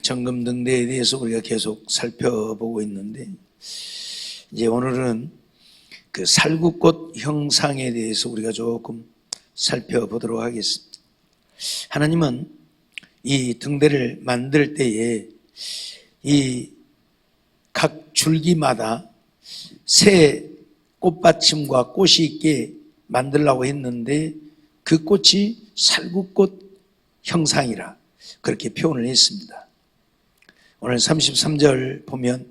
정금등대에 대해서 우리가 계속 살펴보고 있는데, 이제 오늘은 그 살구꽃 형상에 대해서 우리가 조금 살펴보도록 하겠습니다. 하나님은 이 등대를 만들 때에 이 각 줄기마다 새 꽃받침과 꽃이 있게 만들려고 했는데, 그 꽃이 살구꽃 형상이라 그렇게 표현을 했습니다. 오늘 33절 보면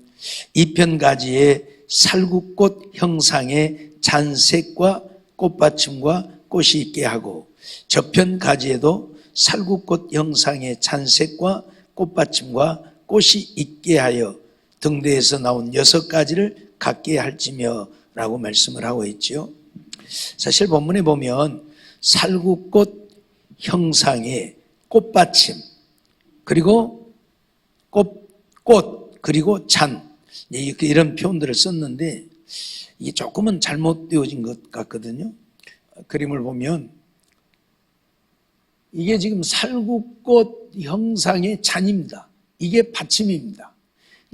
이편가지에 살구꽃 형상의 잔색과 꽃받침과 꽃이 있게 하고, 저편가지에도 살구꽃 형상의 잔색과 꽃받침과 꽃이 있게 하여 등대에서 나온 6가지를 갖게 할지며 라고 말씀을 하고 있죠. 사실 본문에 보면 살구꽃 형상의 꽃받침, 그리고 꽃, 그리고 잔, 이런 표현들을 썼는데 이게 조금은 잘못되어진 것 같거든요. 그림을 보면 이게 지금 살구꽃 형상의 잔입니다. 이게 받침입니다.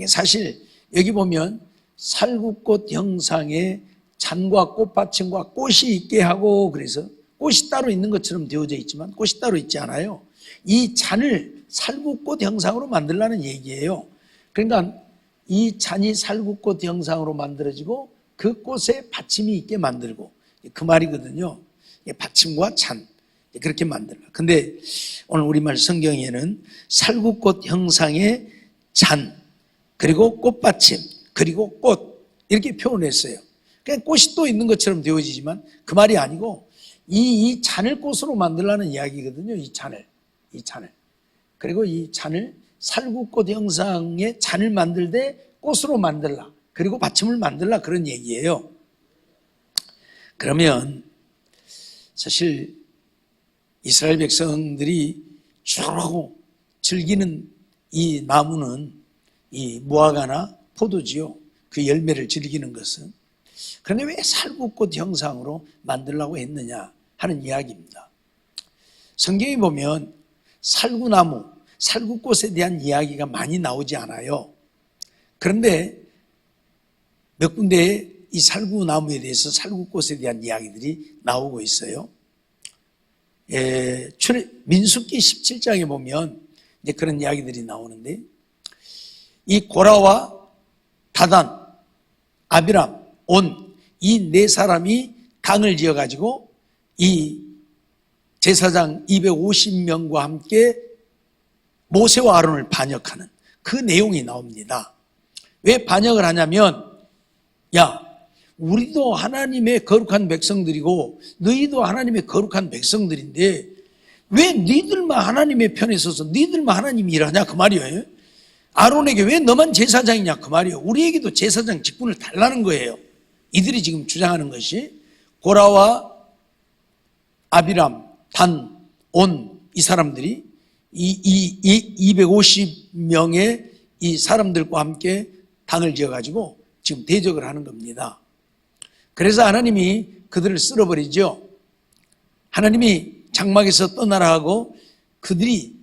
사실 여기 보면 살구꽃 형상의 잔과 꽃받침과 꽃이 있게 하고, 그래서 꽃이 따로 있는 것처럼 되어져 있지만 꽃이 따로 있지 않아요. 이 잔을 살구꽃 형상으로 만들라는 얘기예요. 그러니까 이 잔이 살구꽃 형상으로 만들어지고 그 꽃에 받침이 있게 만들고, 그 말이거든요. 받침과 잔, 그렇게 만들라. 근데 오늘 우리말 성경에는 살구꽃 형상의 잔, 그리고 꽃받침, 그리고 꽃, 이렇게 표현했어요. 그냥 꽃이 또 있는 것처럼 되어지지만 그 말이 아니고 이 잔을 꽃으로 만들라는 이야기거든요. 이 잔을. 그리고 이 잔을 살구꽃 형상의 잔을 만들되 꽃으로 만들라, 그리고 받침을 만들라, 그런 얘기예요. 그러면 사실 이스라엘 백성들이 주로 즐기는 이 나무는 이 무화과나 포도지요. 그 열매를 즐기는 것은. 그런데 왜 살구꽃 형상으로 만들려고 했느냐 하는 이야기입니다. 성경에 보면 살구나무, 살구꽃에 대한 이야기가 많이 나오지 않아요. 그런데 몇 군데에 이 살구나무에 대해서, 살구꽃에 대한 이야기들이 나오고 있어요. 민수기 17장에 보면 이제 그런 이야기들이 나오는데, 이 고라와 다단, 아비람, 온, 이 네 사람이 당을 지어가지고 이 제사장 250명과 함께 모세와 아론을 반역하는 그 내용이 나옵니다. 왜 반역을 하냐면, 야, 우리도 하나님의 거룩한 백성들이고 너희도 하나님의 거룩한 백성들인데 왜 니들만 하나님의 편에 서서 니들만 하나님이 일하냐, 그 말이에요. 아론에게 왜 너만 제사장이냐, 그 말이에요. 우리에게도 제사장 직분을 달라는 거예요. 이들이 지금 주장하는 것이, 고라와 아비람, 단, 온, 이 사람들이 이 250명의 이 사람들과 함께 당을 지어가지고 지금 대적을 하는 겁니다. 그래서 하나님이 그들을 쓸어버리죠. 하나님이 장막에서 떠나라 하고 그들이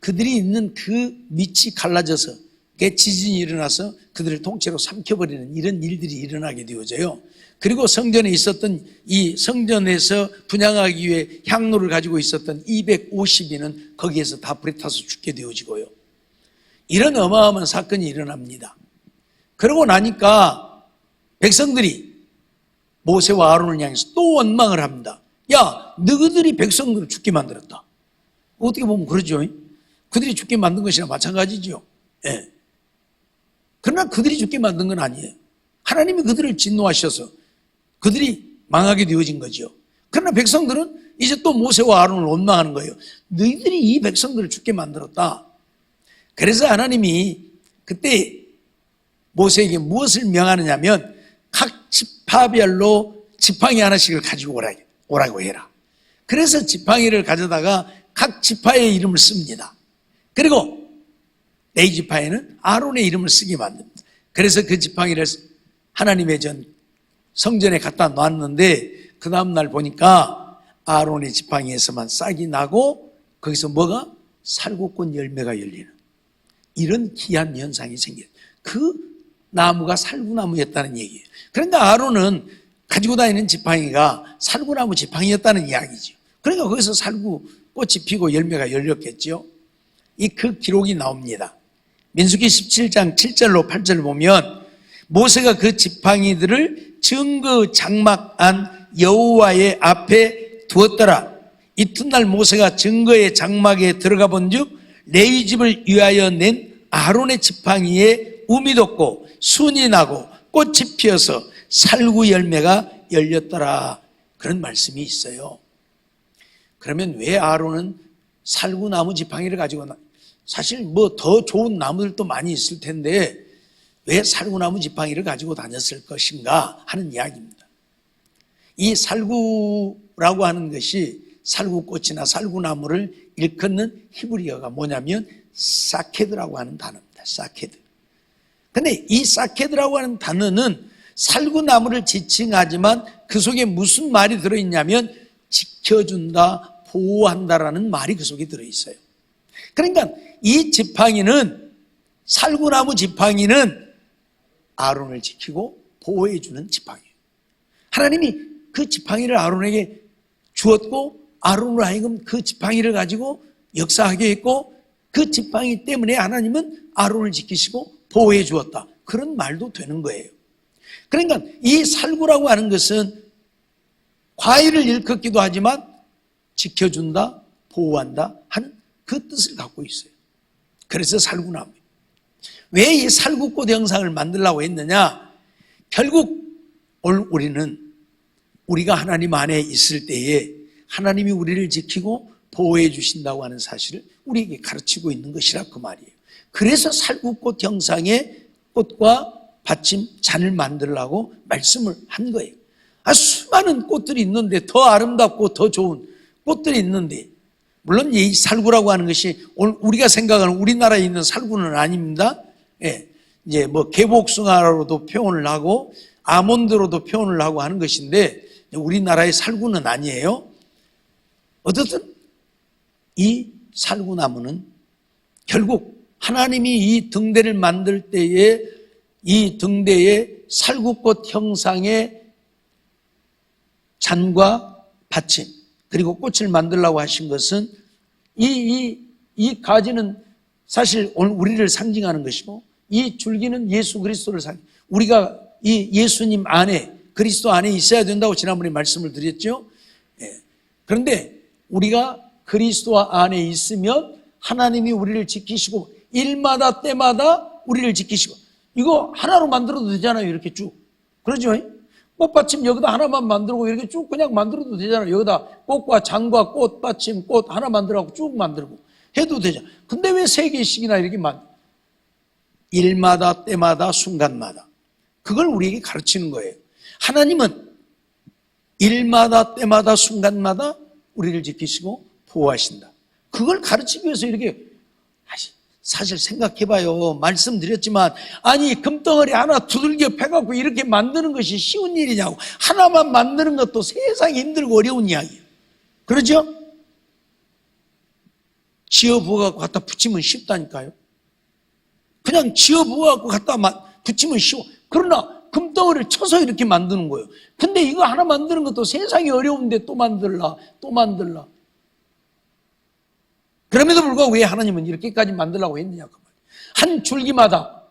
있는 그 밑이 갈라져서 지진이 일어나서 그들을 통째로 삼켜버리는 이런 일들이 일어나게 되어져요. 그리고 성전에 있었던, 이 성전에서 분향하기 위해 향로를 가지고 있었던 250인은 거기에서 다 불에 타서 죽게 되어지고요. 이런 어마어마한 사건이 일어납니다. 그러고 나니까 백성들이 모세와 아론을 향해서 또 원망을 합니다. 야, 너희들이 백성들을 죽게 만들었다. 어떻게 보면 그러죠. 그들이 죽게 만든 것이나 마찬가지죠. 예. 그러나 그들이 죽게 만든 건 아니에요. 하나님이 그들을 진노하셔서 그들이 망하게 되어진 거죠. 그러나 백성들은 이제 또 모세와 아론을 원망하는 거예요. 너희들이 이 백성들을 죽게 만들었다. 그래서 하나님이 그때 모세에게 무엇을 명하느냐면, 각 지파별로 지팡이 하나씩을 가지고 오라고 해라. 그래서 지팡이를 가져다가 각 지파의 이름을 씁니다. 그리고 내 지파에는 아론의 이름을 쓰게 만듭니다. 그래서 그 지팡이를 하나님의 성전에 갖다 놨는데, 그 다음날 보니까 아론의 지팡이에서만 싹이 나고 거기서 뭐가? 살구꽃 열매가 열리는. 이런 기이한 현상이 생겨요. 그 나무가 살구나무였다는 얘기예요. 그러니까 아론은 가지고 다니는 지팡이가 살구나무 지팡이였다는 이야기죠. 그러니까 거기서 살구꽃이 피고 열매가 열렸겠죠. 그 기록이 나옵니다. 민수기 17장 7절로 8절 보면 모세가 그 지팡이들을 증거 장막 안 여호와의 앞에 두었더라. 이튿날 모세가 증거의 장막에 들어가 본즉 레위 집을 위하여 낸 아론의 지팡이에 움이 돋고 순이 나고 꽃이 피어서 살구 열매가 열렸더라. 그런 말씀이 있어요. 그러면 왜 아론은 살구나무 지팡이를 가지고 사실 뭐 더 좋은 나무들도 많이 있을 텐데 왜 살구나무 지팡이를 가지고 다녔을 것인가 하는 이야기입니다. 이 살구라고 하는 것이 살구꽃이나 살구나무를 일컫는 히브리어가 뭐냐면 사케드라고 하는 단어입니다. 사케드. 근데 이 사케드라고 하는 단어는 살구나무를 지칭하지만 그 속에 무슨 말이 들어있냐면 지켜준다, 보호한다라는 말이 그 속에 들어있어요. 그러니까 이 지팡이는 살구나무 지팡이는 아론을 지키고 보호해주는 지팡이에요. 하나님이 그 지팡이를 아론에게 주었고 아론으로 하여금 그 지팡이를 가지고 역사하게 했고 그 지팡이 때문에 하나님은 아론을 지키시고 보호해 주었다. 그런 말도 되는 거예요. 그러니까 이 살구라고 하는 것은 과일을 일컫기도 하지만 지켜준다, 보호한다 하는 그 뜻을 갖고 있어요. 그래서 살구나무. 왜 이 살구꽃 형상을 만들려고 했느냐? 결국 우리는 우리가 하나님 안에 있을 때에 하나님이 우리를 지키고 보호해 주신다고 하는 사실을 우리에게 가르치고 있는 것이라 그 말이에요. 그래서 살구꽃 형상의 꽃과 받침 잔을 만들라고 말씀을 한 거예요. 수많은 꽃들이 있는데 더 아름답고 더 좋은 꽃들이 있는데 물론 이 살구라고 하는 것이 우리가 생각하는 우리나라에 있는 살구는 아닙니다. 예, 이제 뭐 개복숭아로도 표현을 하고 아몬드로도 표현을 하고 하는 것인데 우리나라의 살구는 아니에요. 어쨌든 이 살구나무는 결국 하나님이 이 등대를 만들 때에 이 등대에 살구꽃 형상의 잔과 받침 그리고 꽃을 만들려고 하신 것은 이 가지는 사실 오늘 우리를 상징하는 것이고 이 줄기는 예수 그리스도를 우리가 이 예수님 안에 그리스도 안에 있어야 된다고 지난번에 말씀을 드렸죠. 예. 그런데 우리가 그리스도 안에 있으면 하나님이 우리를 지키시고 일마다 때마다 우리를 지키시고 이거 하나로 만들어도 되잖아요. 이렇게 쭉. 그러죠? 꽃받침 여기다 하나만 만들고 이렇게 쭉 그냥 만들어도 되잖아요. 여기다 꽃과 장과 꽃받침 꽃 하나 만들어갖고 쭉 만들고 해도 되잖아요. 근데 왜 3개씩이나 이렇게 일마다 때마다 순간마다 그걸 우리에게 가르치는 거예요. 하나님은 일마다 때마다 순간마다 우리를 지키시고 보호하신다. 그걸 가르치기 위해서 이렇게 사실 생각해봐요. 말씀드렸지만 아니 금덩어리 하나 두들겨 패갖고 이렇게 만드는 것이 쉬운 일이냐고. 하나만 만드는 것도 세상에 힘들고 어려운 이야기예요. 그러죠? 지어 부어갖고 갖다 붙이면 쉽다니까요. 그냥 지어 부어갖고 갖다 붙이면 쉬워. 그러나 금덩어리를 쳐서 이렇게 만드는 거예요. 근데 이거 하나 만드는 것도 세상이 어려운데 또 만들라. 그럼에도 불구하고 왜 하나님은 이렇게까지 만들라고 했느냐 그 말이에요. 한 줄기마다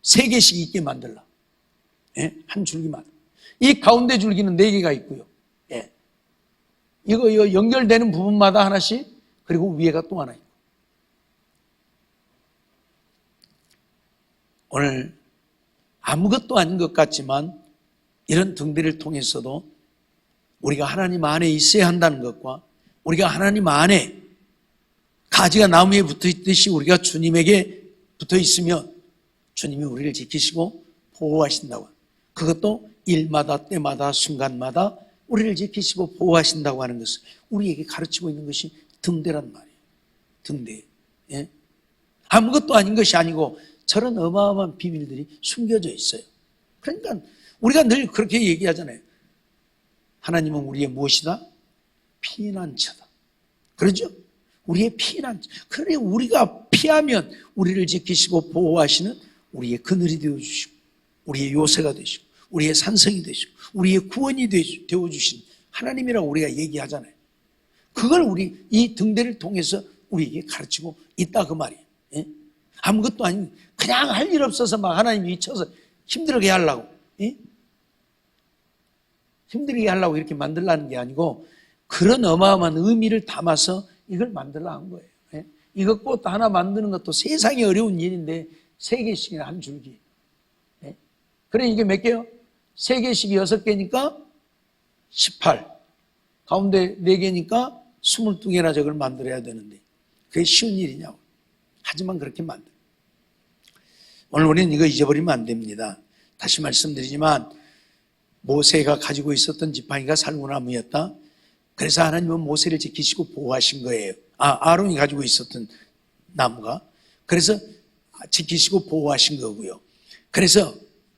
3개씩 있게 만들라. 예? 한 줄기마다. 이 가운데 줄기는 4개가 있고요. 예. 이거 연결되는 부분마다 하나씩 그리고 위에가 또 하나 있고. 오늘 아무것도 아닌 것 같지만 이런 등대를 통해서도 우리가 하나님 안에 있어야 한다는 것과 우리가 하나님 안에 가지가 나무에 붙어 있듯이 우리가 주님에게 붙어 있으면 주님이 우리를 지키시고 보호하신다고. 그것도 일마다 때마다 순간마다 우리를 지키시고 보호하신다고 하는 것을 우리에게 가르치고 있는 것이 등대란 말이에요. 등대. 예? 아무것도 아닌 것이 아니고 저런 어마어마한 비밀들이 숨겨져 있어요. 그러니까 우리가 늘 그렇게 얘기하잖아요. 하나님은 우리의 무엇이다? 피난처다. 그러죠? 우리의 피난처. 그래 우리가 피하면 우리를 지키시고 보호하시는 우리의 그늘이 되어주시고 우리의 요새가 되시고 우리의 산성이 되시고 우리의 구원이 되어주신 하나님이라고 우리가 얘기하잖아요. 그걸 우리 이 등대를 통해서 우리에게 가르치고 있다 그 말이에요. 예? 아무것도 아닌 그냥 할 일 없어서 막 하나님이 미쳐서 힘들게 하려고, 예? 힘들게 하려고 이렇게 만들라는 게 아니고 그런 어마어마한 의미를 담아서 이걸 만들라 한 거예요. 예? 이거 꽃 하나 만드는 것도 세상에 어려운 일인데 3개씩이나 한 줄기. 예? 그래 이게 몇 개요? 3개씩이 6개니까 18. 가운데 4개니까 22개나 저걸 만들어야 되는데 그게 쉬운 일이냐고. 하지만 그렇게 만들어요. 오늘 우리는 이거 잊어버리면 안 됩니다. 다시 말씀드리지만 모세가 가지고 있었던 지팡이가 살구나무였다. 그래서 하나님은 모세를 지키시고 보호하신 거예요. 아론이 가지고 있었던 나무가. 그래서 지키시고 보호하신 거고요. 그래서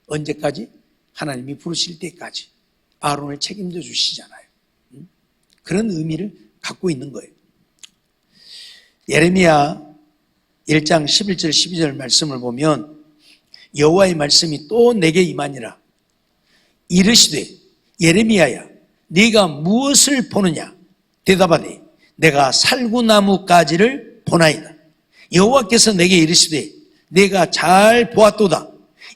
언제까지? 하나님이 부르실 때까지 아론을 책임져 주시잖아요. 그런 의미를 갖고 있는 거예요. 예레미야 1장 11절 12절 말씀을 보면 여호와의 말씀이 또 내게 임하니라. 이르시되 예레미야야 네가 무엇을 보느냐? 대답하되 내가 살구나무 가지를 보나이다. 여호와께서 내게 이르시되 내가 잘 보았도다.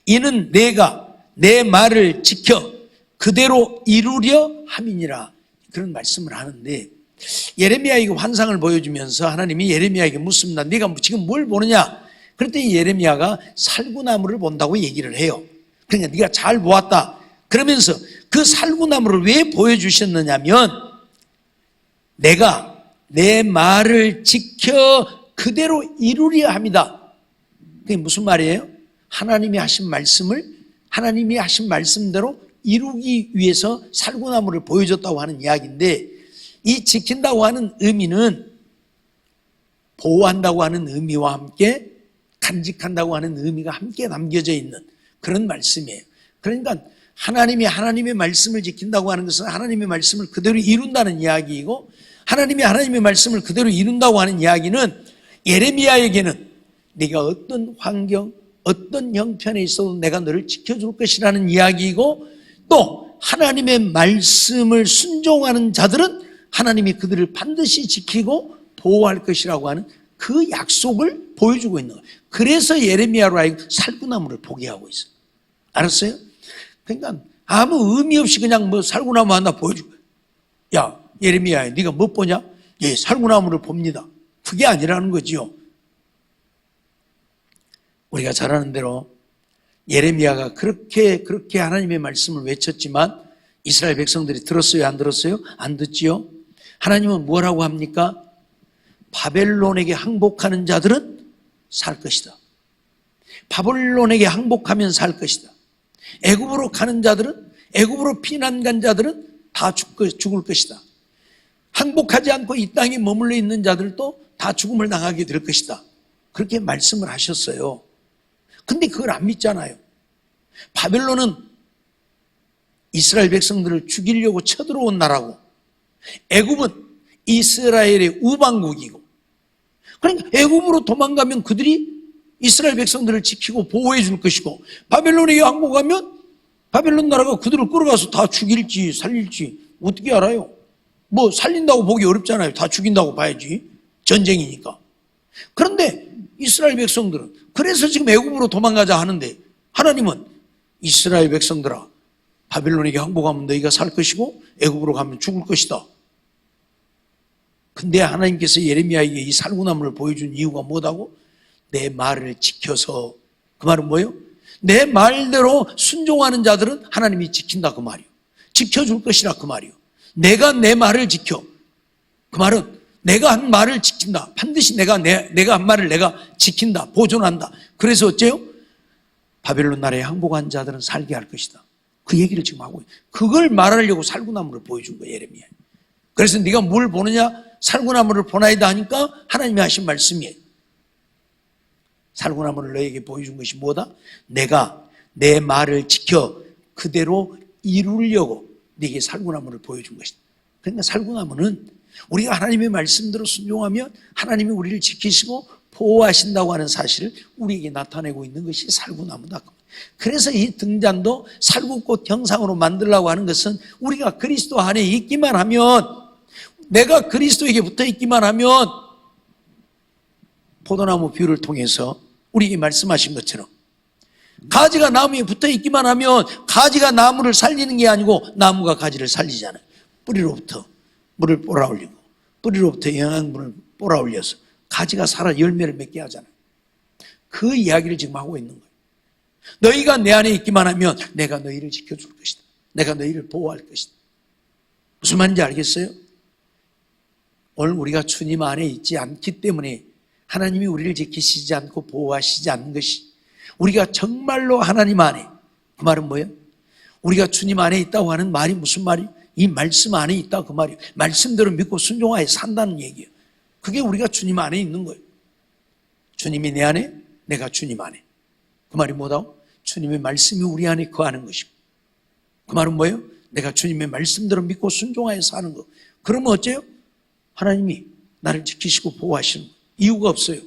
이는 내가 내 말을 지켜 그대로 이루려 함이니라. 그런 말씀을 하는데 예레미야에게 환상을 보여주면서 하나님이 예레미야에게 묻습니다. 네가 지금 뭘 보느냐? 그랬더니 예레미야가 살구나무를 본다고 얘기를 해요. 그러니까 네가 잘 보았다. 그러면서 그 살구나무를 왜 보여주셨느냐면 내가 내 말을 지켜 그대로 이루려 합니다. 그게 무슨 말이에요? 하나님이 하신 말씀대로 이루기 위해서 살구나무를 보여줬다고 하는 이야기인데 이 지킨다고 하는 의미는 보호한다고 하는 의미와 함께 간직한다고 하는 의미가 함께 담겨져 있는 그런 말씀이에요. 그러니까 하나님이 하나님의 말씀을 지킨다고 하는 것은 하나님의 말씀을 그대로 이룬다는 이야기이고 하나님이 하나님의 말씀을 그대로 이룬다고 하는 이야기는 예레미야에게는 네가 어떤 환경, 어떤 형편에 있어도 내가 너를 지켜줄 것이라는 이야기이고 또 하나님의 말씀을 순종하는 자들은 하나님이 그들을 반드시 지키고 보호할 것이라고 하는 그 약속을 보여주고 있는 거예요. 그래서 예레미야로 하여금 살구나무를 보게 하고 있어요. 알았어요? 그러니까 아무 의미 없이 그냥 뭐 살구나무 하나 보여주고 야 예레미야야 네가 뭐 보냐? 예 살구나무를 봅니다. 그게 아니라는 거지요. 우리가 잘 아는 대로 예레미야가 그렇게 하나님의 말씀을 외쳤지만 이스라엘 백성들이 들었어요? 안 들었어요? 안 듣지요? 하나님은 뭐라고 합니까? 바벨론에게 항복하는 자들은 살 것이다. 바벨론에게 항복하면 살 것이다. 애굽으로 가는 자들은 애굽으로 피난 간 자들은 다 죽을 것이다. 항복하지 않고 이 땅에 머물러 있는 자들도 다 죽음을 당하게 될 것이다. 그렇게 말씀을 하셨어요. 근데 그걸 안 믿잖아요. 바벨론은 이스라엘 백성들을 죽이려고 쳐들어온 나라고 애굽은 이스라엘의 우방국이고 그러니까 애굽으로 도망가면 그들이 이스라엘 백성들을 지키고 보호해 줄 것이고 바벨론에게 항복하면 바벨론 나라가 그들을 끌어가서 다 죽일지 살릴지 어떻게 알아요? 뭐 살린다고 보기 어렵잖아요. 다 죽인다고 봐야지. 전쟁이니까. 그런데 이스라엘 백성들은 그래서 지금 애굽으로 도망가자 하는데 하나님은 이스라엘 백성들아 바벨론에게 항복하면 너희가 살 것이고 애굽으로 가면 죽을 것이다. 근데 하나님께서 예레미야에게 이 살구나무를 보여준 이유가 뭐다고? 내 말을 지켜서. 그 말은 뭐예요? 내 말대로 순종하는 자들은 하나님이 지킨다 그 말이에요. 지켜줄 것이라 그 말이에요. 내가 내 말을 지켜. 그 말은 내가 한 말을 지킨다. 반드시 내가 한 말을 내가 지킨다. 보존한다. 그래서 어째요? 바벨론 나라에 항복한 자들은 살게 할 것이다. 그 얘기를 지금 하고 있어요. 그걸 말하려고 살구나무를 보여준 거예요, 예레미야. 그래서 네가 뭘 보느냐? 살구나무를 보나이다 하니까 하나님이 하신 말씀이에요. 살구나무를 너에게 보여준 것이 뭐다? 내가 내 말을 지켜 그대로 이루려고 네게 살구나무를 보여준 것이다. 그러니까 살구나무는 우리가 하나님의 말씀대로 순종하면 하나님이 우리를 지키시고 보호하신다고 하는 사실을 우리에게 나타내고 있는 것이 살구나무다. 그래서 이 등잔도 살구꽃 형상으로 만들려고 하는 것은 우리가 그리스도 안에 있기만 하면, 내가 그리스도에게 붙어 있기만 하면 포도나무 비유를 통해서 우리에게 말씀하신 것처럼 가지가 나무에 붙어 있기만 하면 가지가 나무를 살리는 게 아니고 나무가 가지를 살리잖아요. 뿌리로부터 물을 뽑아올리고 뿌리로부터 영양분을 뽑아올려서 가지가 살아 열매를 맺게 하잖아요. 그 이야기를 지금 하고 있는 거예요. 너희가 내 안에 있기만 하면 내가 너희를 지켜줄 것이다. 내가 너희를 보호할 것이다. 무슨 말인지 알겠어요? 오늘 우리가 주님 안에 있지 않기 때문에 하나님이 우리를 지키시지 않고 보호하시지 않는 것이, 우리가 정말로 하나님 안에, 그 말은 뭐예요? 우리가 주님 안에 있다고 하는 말이 무슨 말이에요? 이 말씀 안에 있다, 그 말이에요. 말씀대로 믿고 순종하여 산다는 얘기예요. 그게 우리가 주님 안에 있는 거예요. 주님이 내 안에, 내가 주님 안에. 그 말이 뭐다고? 주님의 말씀이 우리 안에 거하는 것이고. 그 말은 뭐예요? 내가 주님의 말씀대로 믿고 순종하여 사는 거. 그러면 어째요? 하나님이 나를 지키시고 보호하시는 거예요. 이유가 없어요.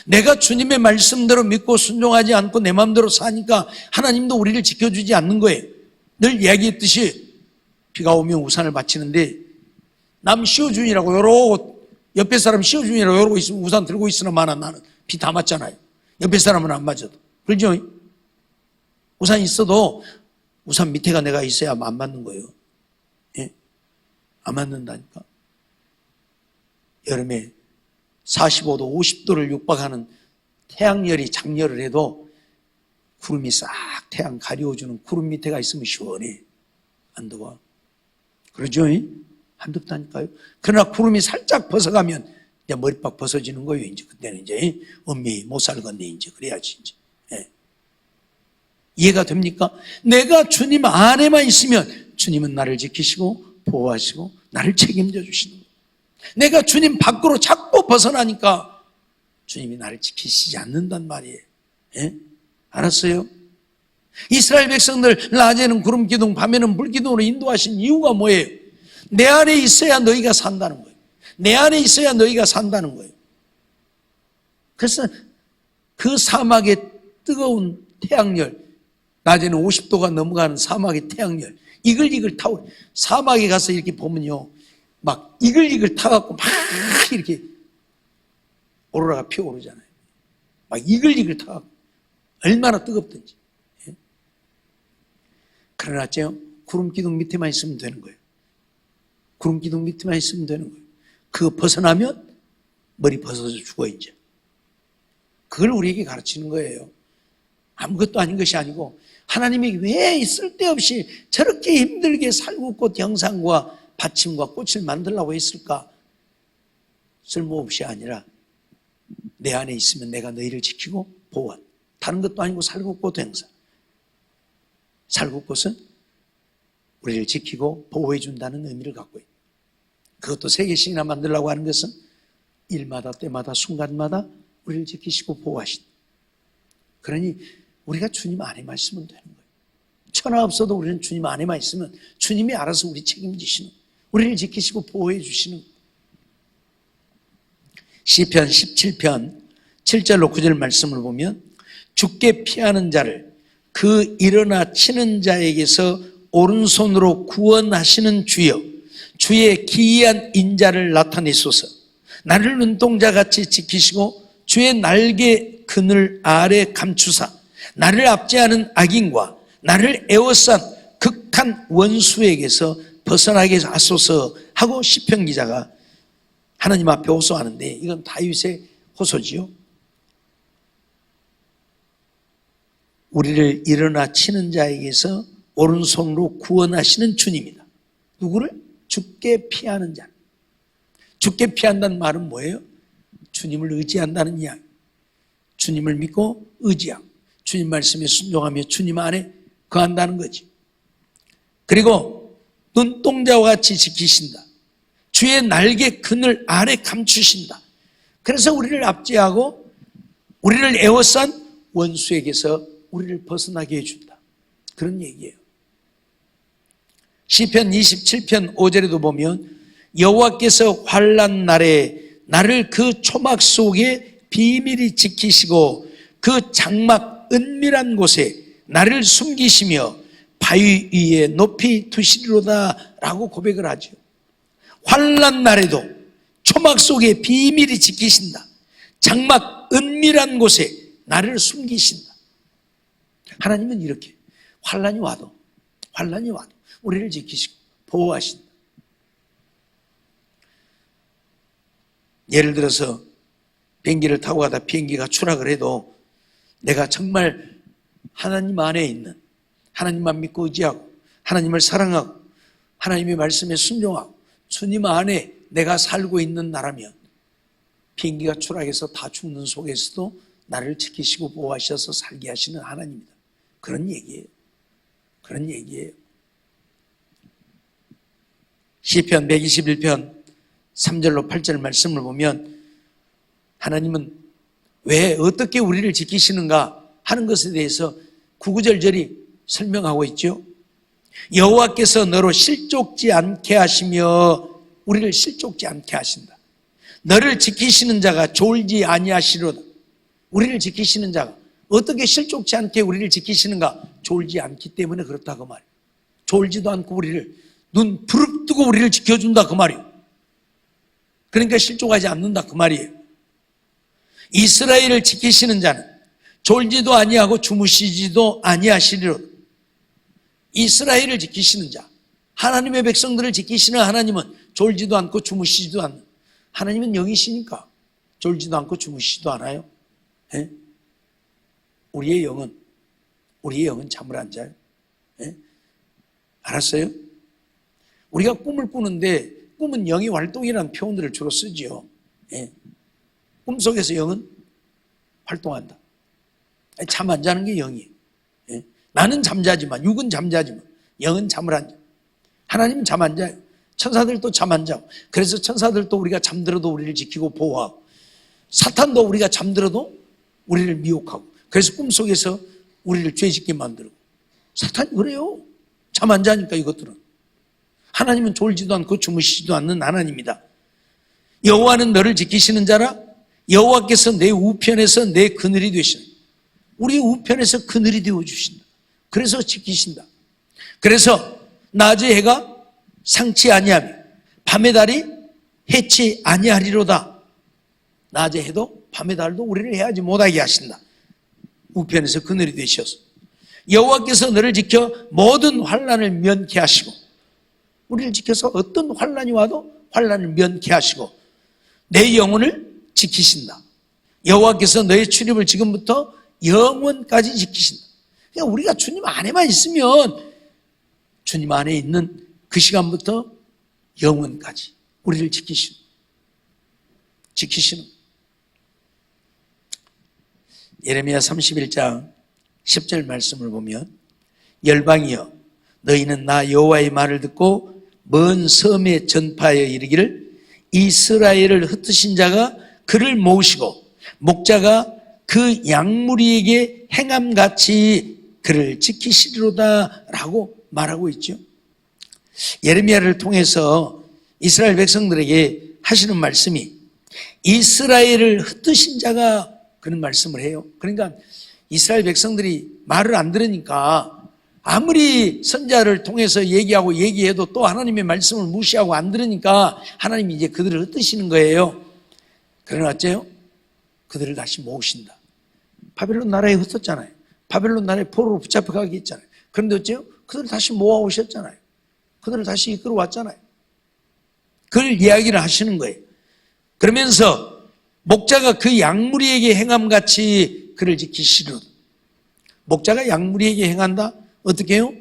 내가 주님의 말씀대로 믿고 순종하지 않고 내 마음대로 사니까 하나님도 우리를 지켜주지 않는 거예요. 늘 이야기했듯이 비가 오면 우산을 받치는데 남 씌워주니라고 요러고 옆에 사람 씌워주니라고 요러고 있으면 우산 들고 있으나 마나 나는 비 다 맞잖아요. 옆에 사람은 안 맞아도. 그렇죠? 우산 있어도 우산 밑에가 내가 있어야 안 맞는 거예요. 예? 안 맞는다니까. 여름에 45도, 50도를 육박하는 태양열이 장렬을 해도 구름이 싹 태양 가려워주는 구름 밑에가 있으면 시원해. 안 더워. 그러죠? 안 덥다니까요. 그러나 구름이 살짝 벗어가면 이제 머리빡 벗어지는 거예요. 이제 그때는 이제 엄미 못 살겠네. 이제 그래야지 이제. 예. 이해가 됩니까? 내가 주님 안에만 있으면 주님은 나를 지키시고 보호하시고 나를 책임져 주시는 거예요. 내가 주님 밖으로 자꾸 벗어나니까 주님이 나를 지키시지 않는단 말이에요. 예? 알았어요? 이스라엘 백성들 낮에는 구름 기둥, 밤에는 불 기둥으로 인도하신 이유가 뭐예요? 내 안에 있어야 너희가 산다는 거예요. 내 안에 있어야 너희가 산다는 거예요. 그래서 그 사막의 뜨거운 태양열, 낮에는 50도가 넘어가는 사막의 태양열, 이글이글 타오, 사막에 가서 이렇게 보면요, 막 이글이글 타갖고 막 이렇게 오로라가 피어오르잖아요. 막 이글이글 타갖고 얼마나 뜨겁든지. 예? 그러나 구름 기둥 밑에만 있으면 되는 거예요. 구름 기둥 밑에만 있으면 되는 거예요. 그거 벗어나면 머리 벗어져 죽어 이제. 그걸 우리에게 가르치는 거예요. 아무것도 아닌 것이 아니고 하나님이 왜 쓸데없이 저렇게 힘들게 살구꽃 형상과 받침과 꽃을 만들려고 했을까? 쓸모없이 아니라 내 안에 있으면 내가 너희를 지키고 보호한, 다른 것도 아니고 살구꽃 형상. 살구꽃은 우리를 지키고 보호해 준다는 의미를 갖고 있다. 그것도 3개씩이나 만들려고 하는 것은 일마다 때마다 순간마다 우리를 지키시고 보호하신다. 그러니 우리가 주님 안에만 있으면 되는 거예요. 천하 없어도 우리는 주님 안에만 있으면 주님이 알아서 우리 책임지시는, 우리를 지키시고 보호해 주시는. 시편 17편 7절로 9절 말씀을 보면 주께 피하는 자를 그 일어나 치는 자에게서 오른손으로 구원하시는 주여, 주의 기이한 인자를 나타내소서. 나를 눈동자같이 지키시고 주의 날개 그늘 아래 감추사 나를 압제하는 악인과 나를 애워싼 극한 원수에게서 벗어나게 하소서 하고 시편 기자가 하나님 앞에 호소하는데, 이건 다윗의 호소지요. 우리를 일어나 치는 자에게서 오른손으로 구원하시는 주님이다. 누구를? 주께 피하는 자. 주께 피한다는 말은 뭐예요? 주님을 의지한다는 이야기. 주님을 믿고 의지하고 주님 말씀에 순종하며 주님 안에 거한다는 거지. 그리고 눈동자와 같이 지키신다. 주의 날개 그늘 아래 감추신다. 그래서 우리를 압제하고 우리를 애워싼 원수에게서 우리를 벗어나게 해준다. 그런 얘기예요. 시편 27편 5절에도 보면 여호와께서 환난 날에 나를 그 초막 속에 비밀히 지키시고 그 장막 은밀한 곳에 나를 숨기시며 바위 위에 높이 두시리로다 라고 고백을 하죠. 환난 날에도 초막 속에 비밀히 지키신다. 장막 은밀한 곳에 나를 숨기신다. 하나님은 이렇게 환난이 와도 우리를 지키시고 보호하신다. 예를 들어서 비행기를 타고 가다 비행기가 추락을 해도 내가 정말 하나님 안에 있는, 하나님만 믿고 의지하고 하나님을 사랑하고 하나님의 말씀에 순종하고 주님 안에 내가 살고 있는 나라면 비행기가 추락해서 다 죽는 속에서도 나를 지키시고 보호하셔서 살게 하시는 하나님이다. 그런 얘기예요. 그런 얘기예요. 시편 121편 3절로 8절 말씀을 보면 하나님은 왜 어떻게 우리를 지키시는가 하는 것에 대해서 구구절절히 설명하고 있죠. 여호와께서 너로 실족지 않게 하시며 우리를 실족지 않게 하신다. 너를 지키시는 자가 졸지 아니하시로다. 우리를 지키시는 자가 어떻게 실족지 않게 우리를 지키시는가? 졸지 않기 때문에 그렇다 그 말이에요. 졸지도 않고 우리를 눈 부릅뜨고 우리를 지켜준다 그 말이에요. 그러니까 실족하지 않는다 그 말이에요. 이스라엘을 지키시는 자는 졸지도 아니하고 주무시지도 아니하시리로다. 이스라엘을 지키시는 자, 하나님의 백성들을 지키시는 하나님은 졸지도 않고 주무시지도 않는 하나님은 영이시니까 졸지도 않고 주무시지도 않아요. 에? 우리의 영은 잠을 안 자요. 에? 알았어요? 우리가 꿈을 꾸는데 꿈은 영의 활동이라는 표현들을 주로 쓰지요. 예. 꿈속에서 영은 활동한다. 잠 안 자는 게 영이에요. 예. 나는 잠자지만, 육은 잠자지만 영은 잠을 안 자. 하나님은 잠 안 자요. 천사들도 잠 안 자고. 그래서 천사들도 우리가 잠들어도 우리를 지키고 보호하고, 사탄도 우리가 잠들어도 우리를 미혹하고, 그래서 꿈속에서 우리를 죄짓게 만들고. 사탄이 그래요. 잠 안 자니까 이것들은. 하나님은 졸지도 않고 주무시지도 않는 하나님이다. 여호와는 너를 지키시는 자라. 여호와께서 내 우편에서 내 그늘이 되시는, 우리 우편에서 그늘이 되어주신다. 그래서 지키신다. 그래서 낮의 해가 상치 아니하며 밤의 달이 해치 아니하리로다. 낮의 해도 밤의 달도 우리를 해하지 못하게 하신다. 우편에서 그늘이 되셔서 여호와께서 너를 지켜 모든 환난을 면케 하시고, 우리를 지켜서 어떤 환난이 와도 환난을 면케 하시고 내 영혼을 지키신다. 여호와께서 너의 출입을 지금부터 영원까지 지키신다. 그러니까 우리가 주님 안에만 있으면 주님 안에 있는 그 시간부터 영원까지 우리를 지키시는 예레미야 31장 10절 말씀을 보면 열방이여 너희는 나 여호와의 말을 듣고 먼 섬에 전파하여 이르기를 이스라엘을 흩으신 자가 그를 모으시고 목자가 그 양무리에게 행함같이 그를 지키시리로다 라고 말하고 있죠. 예레미야를 통해서 이스라엘 백성들에게 하시는 말씀이 이스라엘을 흩으신 자가 그런 말씀을 해요. 그러니까 이스라엘 백성들이 말을 안 들으니까 아무리 선자를 통해서 얘기해도 또 하나님의 말씀을 무시하고 안 들으니까 하나님이 이제 그들을 흩으시는 거예요. 그러나 어째요? 그들을 다시 모으신다. 바벨론 나라에 흩었잖아요. 바벨론 나라에 포로로 붙잡혀가게 했잖아요. 그런데 어째요? 그들을 다시 모아오셨잖아요. 그들을 다시 이끌어 왔잖아요. 그걸 이야기를 하시는 거예요. 그러면서 목자가 그 양무리에게 행함같이 그를 지키시리로다. 목자가 양무리에게 행한다? 어떻게 해요?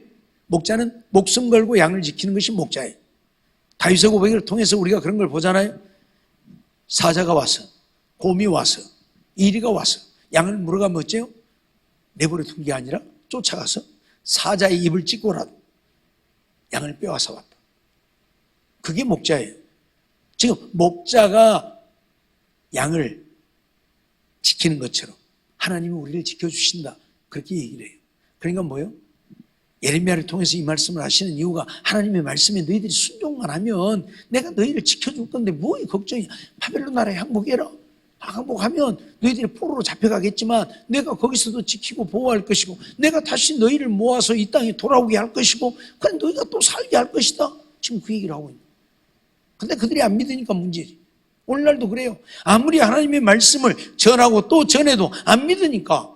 목자는 목숨 걸고 양을 지키는 것이 목자예요. 다윗의 고백을 통해서 우리가 그런 걸 보잖아요. 사자가 와서, 곰이 와서, 이리가 와서 양을 물어가면 어째요? 내버려 둔 게 아니라 쫓아가서 사자의 입을 찢고라도 양을 빼앗아 왔다. 그게 목자예요. 지금 목자가 양을 지키는 것처럼 하나님이 우리를 지켜주신다. 그렇게 얘기를 해요. 그러니까 뭐예요? 예레미야를 통해서 이 말씀을 하시는 이유가 하나님의 말씀에 너희들이 순종만 하면 내가 너희를 지켜줄 건데 뭐이 걱정이야. 바벨론 나라에 항복해라. 항복하면 너희들이 포로로 잡혀가겠지만 내가 거기서도 지키고 보호할 것이고 내가 다시 너희를 모아서 이 땅에 돌아오게 할 것이고 그래 너희가 또 살게 할 것이다. 지금 그 얘기를 하고 있는 거예요. 근데 그들이 안 믿으니까 문제지. 오늘날도 그래요. 아무리 하나님의 말씀을 전하고 또 전해도 안 믿으니까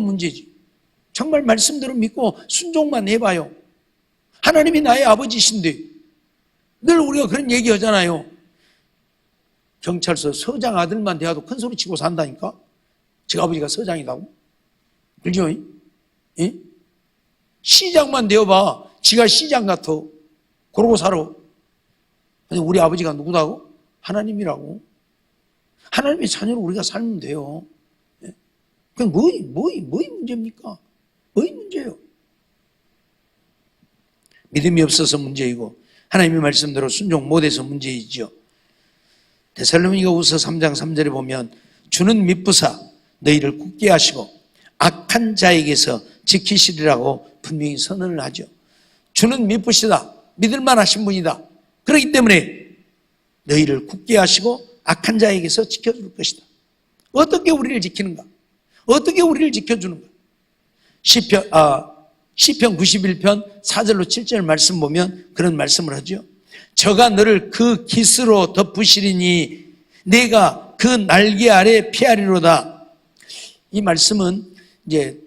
문제지. 정말 말씀대로 믿고 순종만 해봐요. 하나님이 나의 아버지신데 늘 우리가 그런 얘기 하잖아요. 경찰서 서장 아들만 돼도 큰 소리 치고 산다니까? 제 아버지가 서장이라고? 그죠? 예? 시장만 되어봐. 지가 시장 같아. 그러고 살아. 근데 우리 아버지가 누구다고? 하나님이라고. 하나님의 자녀로 우리가 살면 돼요. 예? 그럼 뭐이 문제입니까? 뭐이 문제예요? 믿음이 없어서 문제이고 하나님의 말씀대로 순종 못해서 문제이죠. 데살로니가후서 3장 3절에 보면 주는 미쁘사 너희를 굳게 하시고 악한 자에게서 지키시리라고 분명히 선언을 하죠. 주는 미쁘시다. 믿을만 하신 분이다. 그렇기 때문에 너희를 굳게 하시고 악한 자에게서 지켜줄 것이다. 어떻게 우리를 지키는가? 어떻게 우리를 지켜주는가? 시편 91편 4절로 7절 말씀 보면 그런 말씀을 하죠. 저가 너를 그 깃으로 덮으시리니 내가 그 날개 아래 피하리로다. 이 말씀은 이제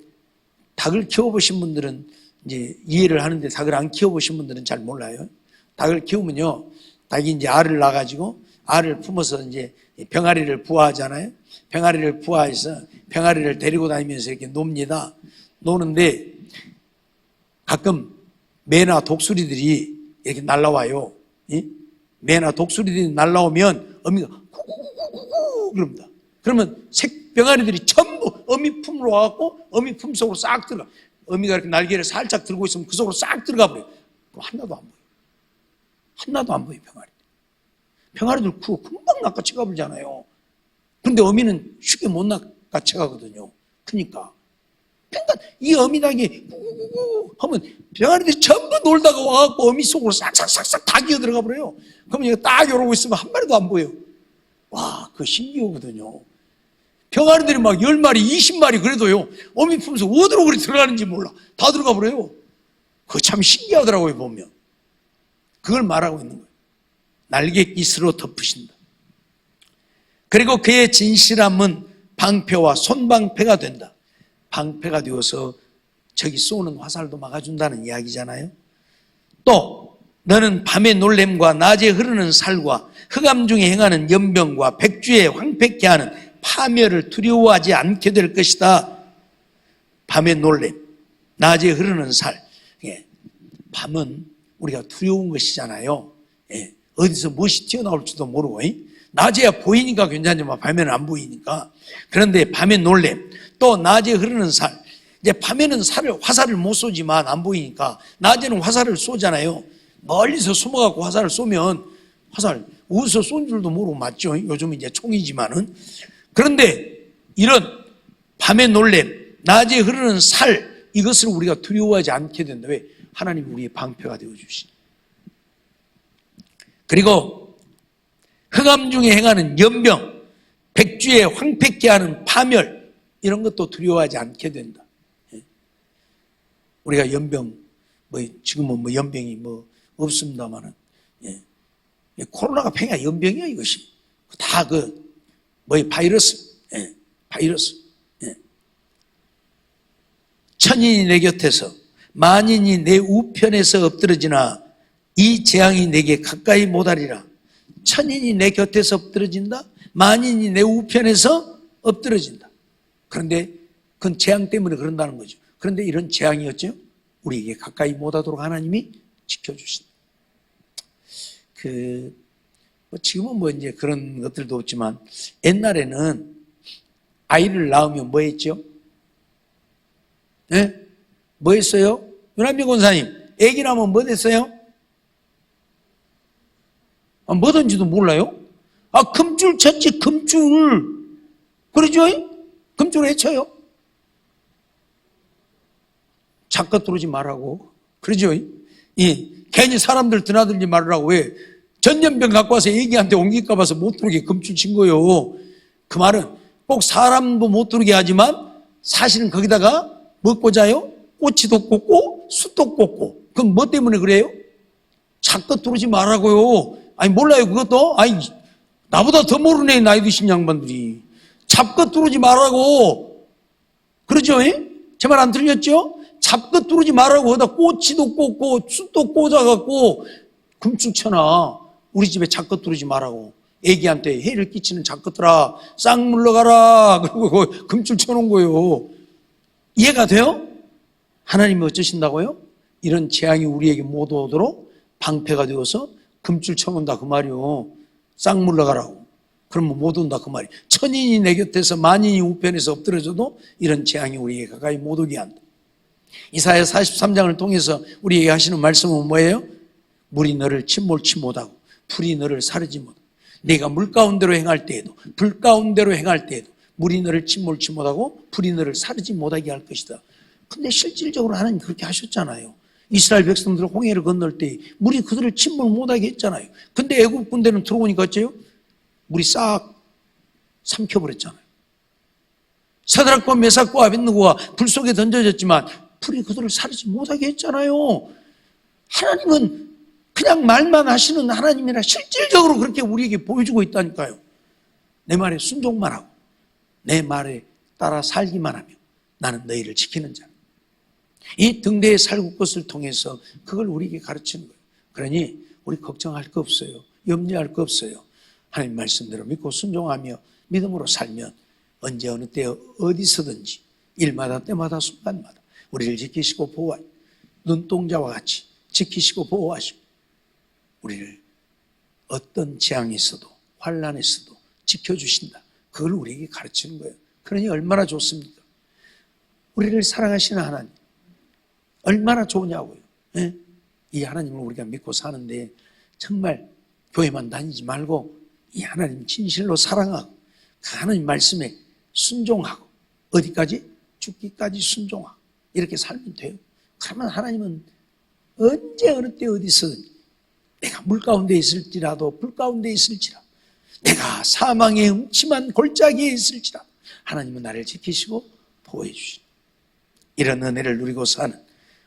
닭을 키워보신 분들은 이제 이해를 하는데 닭을 안 키워보신 분들은 잘 몰라요. 닭을 키우면요, 닭이 이제 알을 낳아가지고 알을 품어서 이제 병아리를 부화하잖아요. 병아리를 부화해서 병아리를 데리고 다니면서 이렇게 놉니다. 노는데 가끔 매나 독수리들이 이렇게 날라와요. 매나 독수리들이 날라오면 어미가 구구구구구 그럽니다. 그러면 병아리들이 전부 어미 품으로 와갖고 어미 품 속으로 싹 들어가. 어미가 이렇게 날개를 살짝 들고 있으면 그 속으로 싹 들어가 버려요. 그럼 하나도 안 보여요. 하나도 안 보여요, 병아리들. 병아리들 그거 금방 낚아채 가버리잖아요. 근데 어미는 쉽게 못 낚아채 가거든요. 그러니까 이 어미닭이 구구구구 하면 병아리들이 전부 놀다가 와갖고 어미 속으로 싹싹싹싹 다 기어 들어가 버려요. 그러면 얘가 딱 이러고 있으면 한 마리도 안 보여요. 와, 그거 신기하거든요. 병아리들이 막 10마리, 20마리 그래도요, 어미 품에서 어디로 그리 들어가는지 몰라. 다 들어가 버려요. 그거 참 신기하더라고요, 보면. 그걸 말하고 있는 거예요. 날갯깃으로 덮으신다. 그리고 그의 진실함은 방패와 손방패가 된다. 방패가 되어서 저기 쏘는 화살도 막아준다는 이야기잖아요. 또 너는 밤의 놀램과 낮에 흐르는 살과 흑암 중에 행하는 연병과 백주에 황폐케 하는 파멸을 두려워하지 않게 될 것이다. 밤의 놀램, 낮에 흐르는 살. 밤은 우리가 두려운 것이잖아요. 어디서 무엇이 튀어나올지도 모르고 낮에야 보이니까 괜찮지만 밤에는 안 보이니까. 그런데 밤의 놀램, 또 낮에 흐르는 살. 이제 밤에는 화살을 못 쏘지만 안 보이니까 낮에는 화살을 쏘잖아요. 멀리서 숨어갖고 화살을 쏘면 화살 어디서 쏜 줄도 모르고 맞죠. 요즘은 이제 총이지만은. 그런데 이런 밤의 놀램, 낮에 흐르는 살, 이것을 우리가 두려워하지 않게 된다. 왜? 하나님이 우리의 방패가 되어주시니. 그리고 흑암 중에 행하는 연병, 백주에 황폐케 하는 파멸, 이런 것도 두려워하지 않게 된다. 우리가 연병, 지금은 연병이 없습니다만은, 코로나가 팽이야, 연병이야, 이것이. 다 바이러스, 바이러스. 천인이 내 곁에서, 만인이 내 우편에서 엎드러지나, 이 재앙이 내게 가까이 못하리라. 천인이 내 곁에서 엎드러진다, 만인이 내 우편에서 엎드러진다. 그런데 그건 재앙 때문에 그런다는 거죠. 그런데 이런 재앙이었죠. 우리에게 가까이 못하도록 하나님이 지켜주신다. 지금은 이제 그런 것들도 없지만 옛날에는 아이를 낳으면 뭐 했죠? 뭐 했어요? 윤한명 권사님, 아기 낳으면 뭐 됐어요? 뭐든지도 몰라요? 금줄 쳤지, 금줄. 그러죠? 금줄 왜 쳐요? 작가 들어오지 말라고. 그러죠? 괜히 사람들 드나들지 말라고. 왜? 전염병 갖고 와서 애기한테 옮길까 봐서 못 들어오게 금줄 친 거요. 그 말은 꼭 사람도 못 들게 하지만 사실은 거기다가 뭐 꽂아요? 꼬치도 꽂고 숯도 꽂고. 그럼 뭐 때문에 그래요? 자꾸 들어오지 말라고요. 아니 몰라요 그것도? 아니 나보다 더 모르네 나이 드신 양반들이. 잡고 들어오지 말라고 그러죠? 제 말 안 들렸죠? 잡고 들어오지 말라고 거기다 꼬치도 꽂고 숯도 꽂아갖고 금축쳐놔. 우리 집에 잡고 들어오지 말라고. 애기한테 해를 끼치는 작것들아 싹 물러가라 그리고 금줄 쳐놓은 거예요. 이해가 돼요? 하나님이 어쩌신다고요? 이런 재앙이 우리에게 못 오도록 방패가 되어서 금줄 쳐놓는다 그 말이요. 싹 물러가라고. 그러면 못 온다 그 말이에요. 천인이 내 곁에서 만인이 우편에서 엎드려져도 이런 재앙이 우리에게 가까이 못 오게 한다. 이사야 43장을 통해서 우리에게 하시는 말씀은 뭐예요? 물이 너를 침몰치 못하고 풀이 너를 사르지 못하고 내가 물 가운데로 행할 때에도 불 가운데로 행할 때에도 물이 너를 침몰치 못하고 불이 너를 사르지 못하게 할 것이다. 근데 실질적으로 하나님 그렇게 하셨잖아요. 이스라엘 백성들 홍해를 건널 때 물이 그들을 침몰 못하게 했잖아요. 근데 애국 군대는 들어오니까 어째요? 물이 싹 삼켜버렸잖아요. 사드락과 메삭과 아벳느고가 불 속에 던져졌지만 불이 그들을 사르지 못하게 했잖아요. 하나님은 그냥 말만 하시는 하나님이라 실질적으로 그렇게 우리에게 보여주고 있다니까요. 내 말에 순종만 하고 내 말에 따라 살기만 하면 나는 너희를 지키는 자. 이 등대의 살구것을 통해서 그걸 우리에게 가르치는 거예요. 그러니 우리 걱정할 거 없어요. 염려할 거 없어요. 하나님 말씀대로 믿고 순종하며 믿음으로 살면 언제 어느 때 어디서든지 일마다 때마다 순간마다 우리를 지키시고 보호하시고 눈동자와 같이 지키시고 보호하시고 우리를 어떤 재앙에서도 환난에서도 지켜주신다. 그걸 우리에게 가르치는 거예요. 그러니 얼마나 좋습니까? 우리를 사랑하시는 하나님 얼마나 좋으냐고요. 네? 이 하나님을 우리가 믿고 사는데 정말 교회만 다니지 말고 이 하나님 진실로 사랑하고 그 하나님 말씀에 순종하고 어디까지? 죽기까지 순종하고 이렇게 살면 돼요. 그러면 하나님은 언제 어느 때 어디서든지 내가 물 가운데 있을지라도 불 가운데 있을지라도 내가 사망의 음침한 골짜기에 있을지라도 하나님은 나를 지키시고 보호해 주시는 이런 은혜를 누리고 사는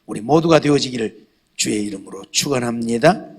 우리 모두가 되어지기를 주의 이름으로 축원합니다.